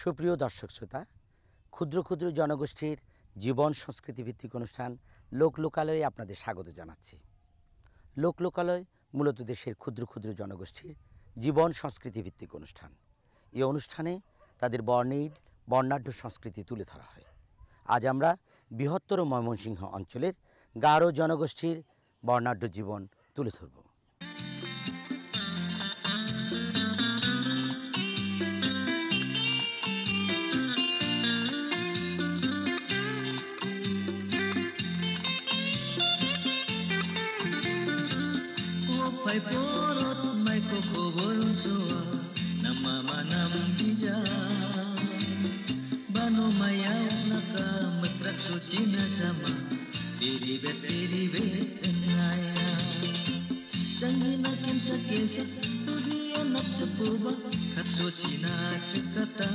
সুপ্রিয় দর্শক শ্রোতা, ক্ষুদ্র ক্ষুদ্র জনগোষ্ঠীর জীবন সংস্কৃতি ভিত্তিক অনুষ্ঠান লোকলোকালয়ে আপনাদের স্বাগত জানাচ্ছি। লোকলোকালয় মূলত দেশের ক্ষুদ্র ক্ষুদ্র জনগোষ্ঠীর জীবন সংস্কৃতি ভিত্তিক অনুষ্ঠান। এই অনুষ্ঠানে তাদের বর্ণাঢ্য সংস্কৃতি তুলে ধরা হয়। আজ আমরা বৃহত্তর ময়মনসিংহ অঞ্চলের গারো জনগোষ্ঠীর বর্ণাঢ্য জীবন তুলে ধরব। Pai porot mai koko borong soa nama manam bija bano mayau naka matrak suci na sama diri bet naya jangi na kensa kesa tudi anak cepuba kat suci na cekata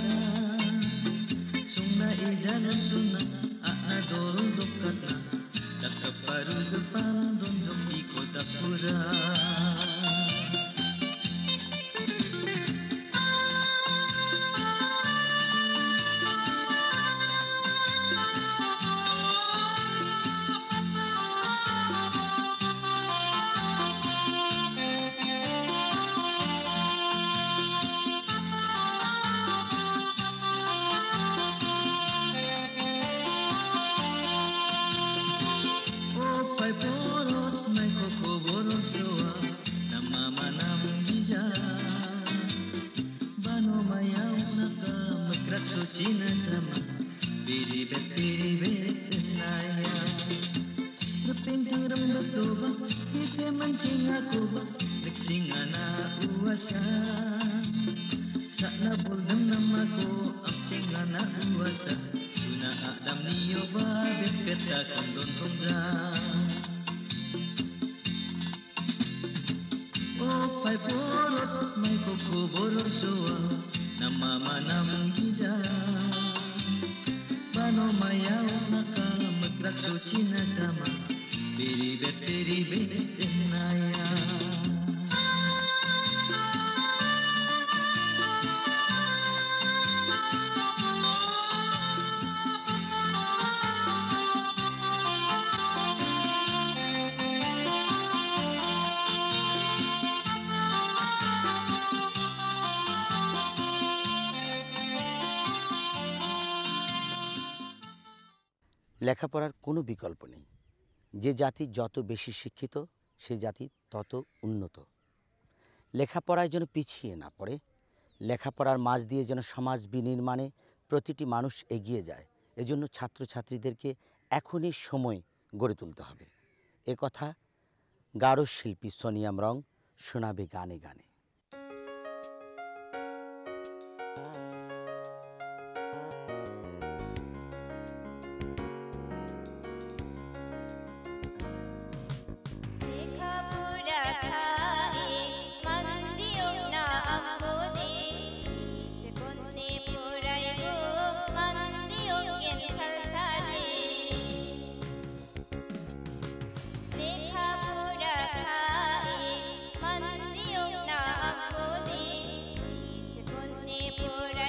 sungna ijanan suna ana dorong dokatna Dakap paru depan donjok di kota pura. Cina sama biri bet naya Geping rem betoba Kita mancing aku ba Deksing anak uasa Sakna buldem namaku Amcing anak uasa Tuna adam niyo ba Bet takam don tongza Oh pai porot Mai koko borong soa Nama manam gija Bano mayau naka Magrak suci na sama Biri bet naya লেখাপড়ার কোনো বিকল্প নেই। যে জাতি যত বেশি শিক্ষিত সে জাতি তত উন্নত। লেখাপড়ায় যেন পিছিয়ে না পড়ে, লেখাপড়ার মাঝ দিয়ে যেন সমাজ বিনির্মাণে প্রতিটি মানুষ এগিয়ে যায়, এজন্য ছাত্রছাত্রীদেরকে এখনই সময় গড়ে তুলতে হবে। এ কথা গারো শিল্পী সোনিয়াম রং শোনাবে গানে গানে। Pura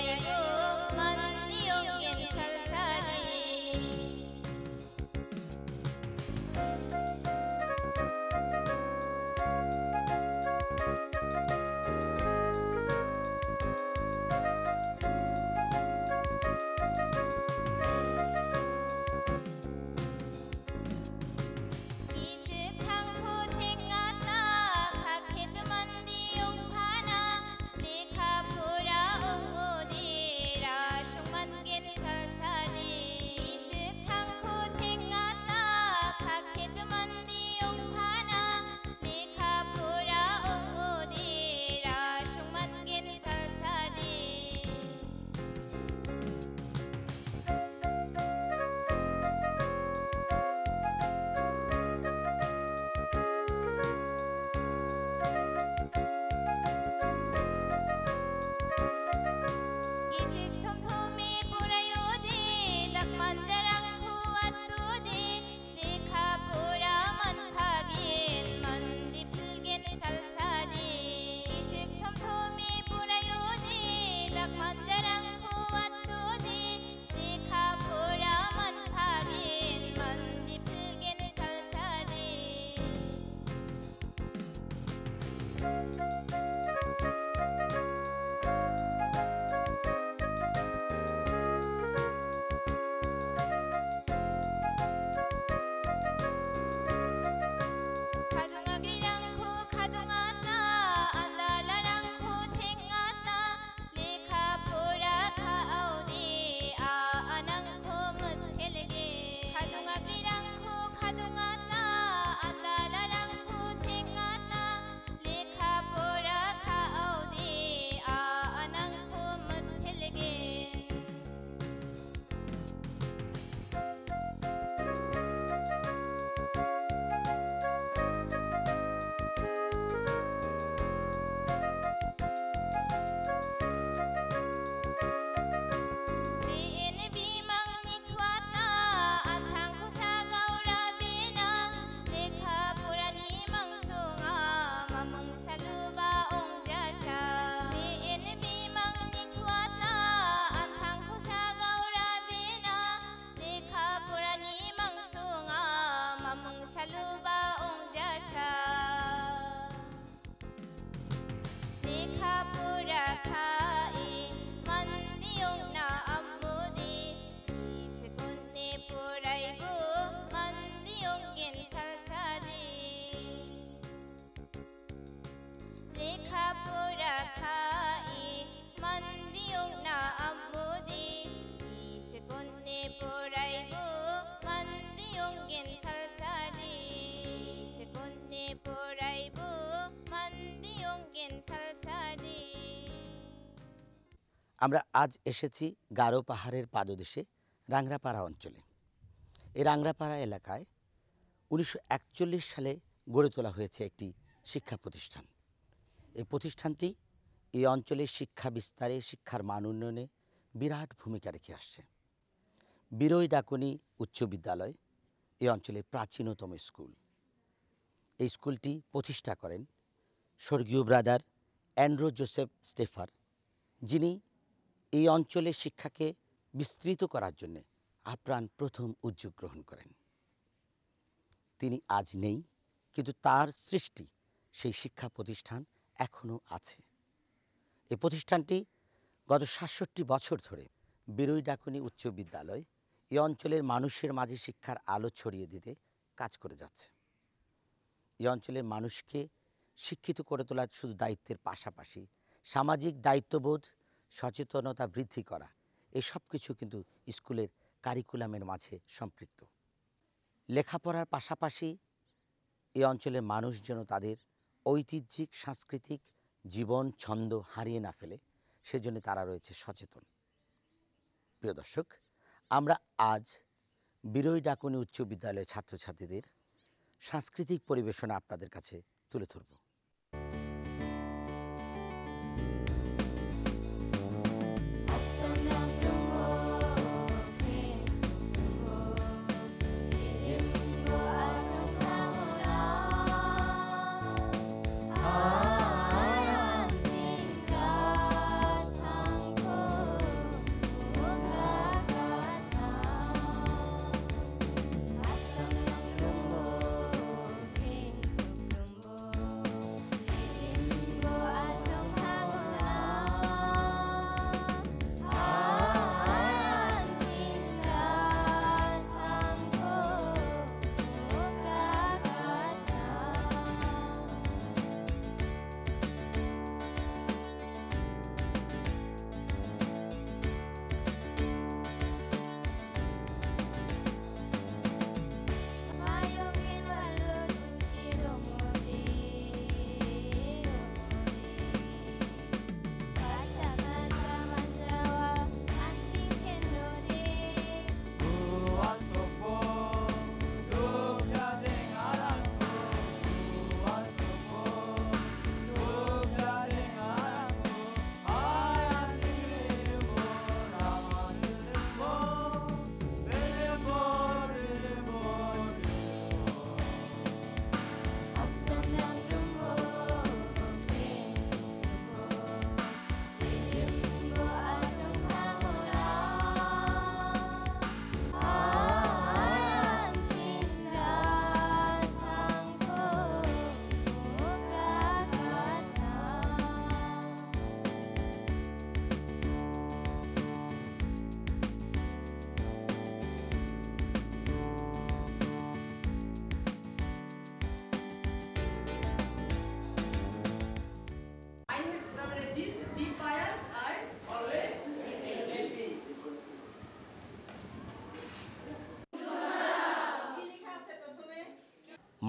আমরা আজ এসেছি গারো পাহাড়ের পাদদেশে রাংরাপাড়া অঞ্চলে। এই রাংরাপাড়া এলাকায় 1941 সালে গড়ে তোলা হয়েছে একটি শিক্ষা প্রতিষ্ঠান। এই প্রতিষ্ঠানটি এই অঞ্চলের শিক্ষা বিস্তারে, শিক্ষার মান উন্নয়নে বিরাট ভূমিকা রেখে আসছে। বিরই ডাকুনি উচ্চ বিদ্যালয় এই অঞ্চলের প্রাচীনতম স্কুল। এই স্কুলটি প্রতিষ্ঠা করেন স্বর্গীয় ব্রাদার অ্যান্ড্রু জোসেফ স্টেফার, যিনি এই অঞ্চলের শিক্ষাকে বিস্তৃত করার জন্য আপ্রাণ প্রথম উদ্যোগ গ্রহণ করেন। তিনি আজ নেই, কিন্তু তার সৃষ্টি সেই শিক্ষা প্রতিষ্ঠান এখনও আছে। এই প্রতিষ্ঠানটি গত ৬৭ বছর ধরে বিরই ডাকুনি উচ্চ বিদ্যালয় এই অঞ্চলের মানুষের মাঝে শিক্ষার আলো ছড়িয়ে দিতে কাজ করে যাচ্ছে। এই অঞ্চলের মানুষকে শিক্ষিত করে তোলার শুধু দায়িত্বের পাশাপাশি সামাজিক দায়িত্ববোধ, সচেতনতা বৃদ্ধি করা, এই সব কিছু কিন্তু স্কুলের কারিকুলামের মাঝে সম্পৃক্ত। লেখাপড়ার পাশাপাশি এই অঞ্চলের মানুষ যেন তাদের ঐতিহ্যিক সাংস্কৃতিক জীবন ছন্দ হারিয়ে না ফেলে, সেজন্য তারা রয়েছে সচেতন। প্রিয় দর্শক, আমরা আজ বিরই ডাকুনি উচ্চ বিদ্যালয়ের ছাত্রছাত্রীদের সাংস্কৃতিক পরিবেশনা আপনাদের কাছে তুলে ধরব।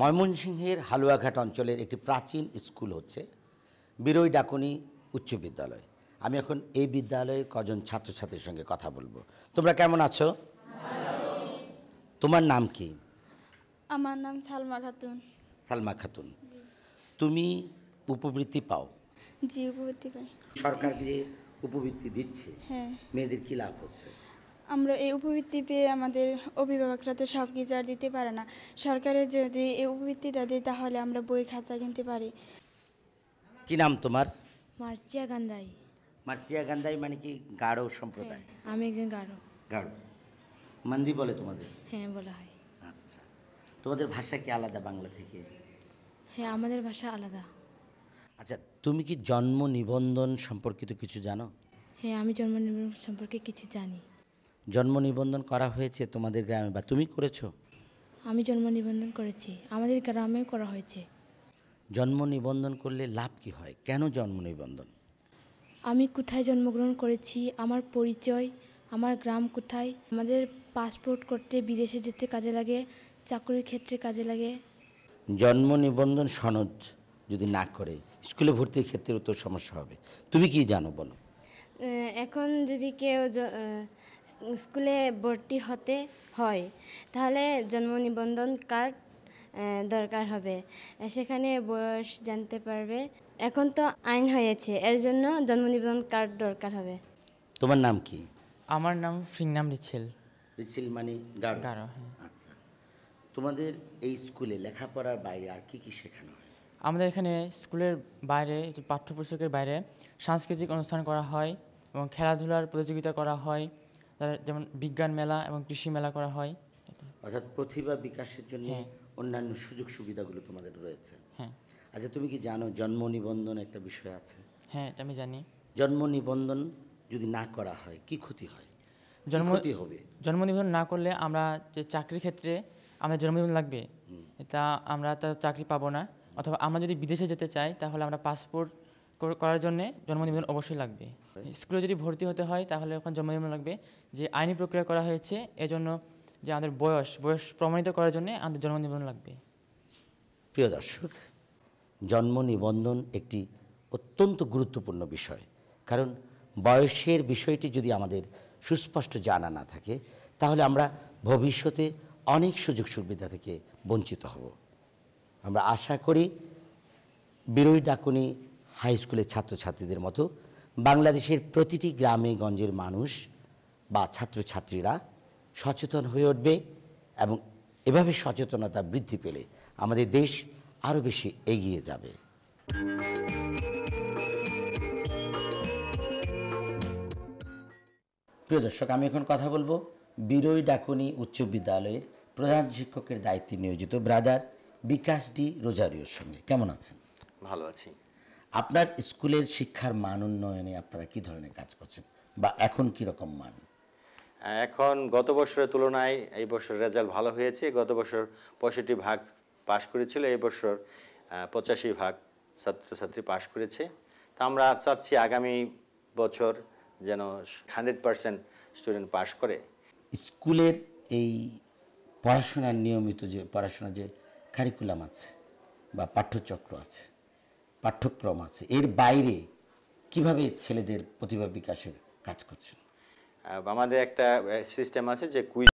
ময়মনসিংহের হালুয়াঘাট অঞ্চলের একটি প্রাচীন স্কুল হচ্ছে বিরই ডাকুনি উচ্চ বিদ্যালয়। আমি এখন এই বিদ্যালয়ের কজন ছাত্রছাত্রীর সঙ্গে কথা বলবো। তোমরা কেমন আছো? তোমার নাম কি? আমার নাম সালমা খাতুন। সালমা খাতুন, তুমি উপবৃত্তি পাও? জি, উপবৃত্তি পাই। সরকার যে উপবৃত্তি দিচ্ছে, হ্যাঁ, মেয়েদের কি লাভ হচ্ছে? আমরা এই উপবৃত্তি পেয়ে আমাদের অভিভাবকরা তো সব কিছু আর দিতে পারে না। সরকারের যদি এই উপবৃত্তিটা দেয় তাহলে আমরা বই খাতা কিনতে পারি। কি নাম তোমার? মার্চিয়া গান্ধাই। মার্চিয়া গান্ধাই মানে কি গাঢ় সম্প্রদায়? আমি একজন গারো। গাঢ় মান্দি বলে তোমাদের? হ্যাঁ, বলা হয়। আচ্ছা, তোমাদের ভাষা কি আলাদা বাংলা থেকে? হ্যাঁ, আমাদের ভাষা আলাদা। আচ্ছা, তুমি কি জন্ম নিবন্ধন সম্পর্কিত কিছু জানো? হ্যাঁ, আমি জন্ম নিবন্ধন সম্পর্কে কিছু জানি। জন্ম নিবন্ধন করা হয়েছে তোমাদের গ্রামে বা তুমি করেছো? আমি জন্ম নিবন্ধন করেছি, আমাদের গ্রামেও করা হয়েছে। জন্ম নিবন্ধন করলে লাভ কি হয়? কেন জন্ম নিবন্ধন? আমি কোথায় জন্মগ্রহণ করেছি, আমার পরিচয়, আমার গ্রাম কোথায়, আমাদের পাসপোর্ট করতে বিদেশে যেতে কাজে লাগে, চাকরির ক্ষেত্রে কাজে লাগে। জন্ম নিবন্ধন সনদ যদি না করে স্কুলে ভর্তির ক্ষেত্রেও তো সমস্যা হবে। তুমি কি জানো বলো? এখন যদি কেউ স্কুলে ভর্তি হতে হয় তাহলে জন্ম নিবন্ধন কার্ড দরকার হবে। সেখানে বয়স জানতে পারবে। এখন তো আইন হয়েছে, এর জন্য জন্ম নিবন্ধন কার্ড দরকার হবে। তোমার নাম কি? আমার নাম ফ্রিংনাম রিছেল। রিসিল মানে গাঢ়। গাঢ়, হ্যাঁ। আচ্ছা, তোমাদের এই স্কুলে লেখাপড়ার বাইরে আর কি কি শেখানো হয়? আমাদের এখানে স্কুলের বাইরে পাঠ্যপুস্তকের বাইরে সাংস্কৃতিক অনুষ্ঠান করা হয় এবং খেলাধুলার প্রতিযোগিতা করা হয়, যেমন বিজ্ঞান মেলা এবং কৃষি মেলা করা হয়। অর্থাৎ প্রতিভা বিকাশের জন্য হ্যাঁ। অন্যান্য সুযোগ সুবিধাগুলো তোমাদের রয়েছে। হ্যাঁ, আচ্ছা, তুমি কি জানো জন্ম নিবন্ধন একটা বিষয় আছে? হ্যাঁ, এটা আমি জানি। জন্ম নিবন্ধন যদি না করা হয় কি ক্ষতি হয়? জন্ম কি ক্ষতি হবে? জন্ম নিবন্ধন না করলে আমরা যে চাকরির ক্ষেত্রে আমাদের জন্ম নিবন্ধন লাগবে, তা আমরা তো চাকরি পাবো না। অথবা আমরা যদি বিদেশে যেতে চাই তাহলে আমরা পাসপোর্ট করার জন্য জন্ম নিবন্ধন অবশ্যই লাগবে। স্কুলে যদি ভর্তি হতে হয় তাহলে ওখানে জন্ম নিবন্ধন লাগবে। যে আইনি প্রক্রিয়া করা হয়েছে এজন্য যে আমাদের বয়স প্রমাণিত করার জন্য আমাদের জন্ম নিবন্ধন লাগবে। প্রিয় দর্শক, জন্ম নিবন্ধন একটি অত্যন্ত গুরুত্বপূর্ণ বিষয়। কারণ বয়সের বিষয়টি যদি আমাদের সুস্পষ্ট জানা না থাকে তাহলে আমরা ভবিষ্যতে অনেক সুযোগ সুবিধা থেকে বঞ্চিত হব। আমরা আশা করি বিরোই ডাকুনি হাই স্কুলের ছাত্রছাত্রীদের মতো বাংলাদেশের প্রতিটি গ্রামে গঞ্জের মানুষ বা ছাত্রছাত্রীরা সচেতন হয়ে উঠবে এবং এভাবে সচেতনতা বৃদ্ধি পেলে আমাদের দেশ আরও বেশি এগিয়ে যাবে। প্রিয় দর্শক, আমি এখন কথা বলবো বিরোই ডাকুনি উচ্চ বিদ্যালয়ের প্রধান শিক্ষকের দায়িত্বে নিয়োজিত ব্রাদার বিকাশ ডি রোজারিওর সঙ্গে। কেমন আছেন? ভালো আছি। আপনার স্কুলের শিক্ষার মান উন্নয়নে আপনারা কি ধরনের কাজ করছেন বা এখন কি রকম মান? এখন গত বছরের তুলনায় এই বছর রেজাল্ট ভালো হয়েছে। গত বছর 65% পাশ করেছিল, এই বছর 85% ছাত্রছাত্রী পাশ করেছে। তা আমরা চাচ্ছি আগামী বছর যেন 100% স্টুডেন্ট পাশ করে। স্কুলের এই পড়াশোনার নিয়মিত যে পড়াশোনার যে কারিকুলাম আছে বা পাঠ্যচক্র আছে, পাঠ্যক্রম আছে, এর বাইরে কিভাবে ছেলেদের প্রতিভা বিকাশের কাজ করছেন? আমাদের একটা সিস্টেম আছে যে কুইজ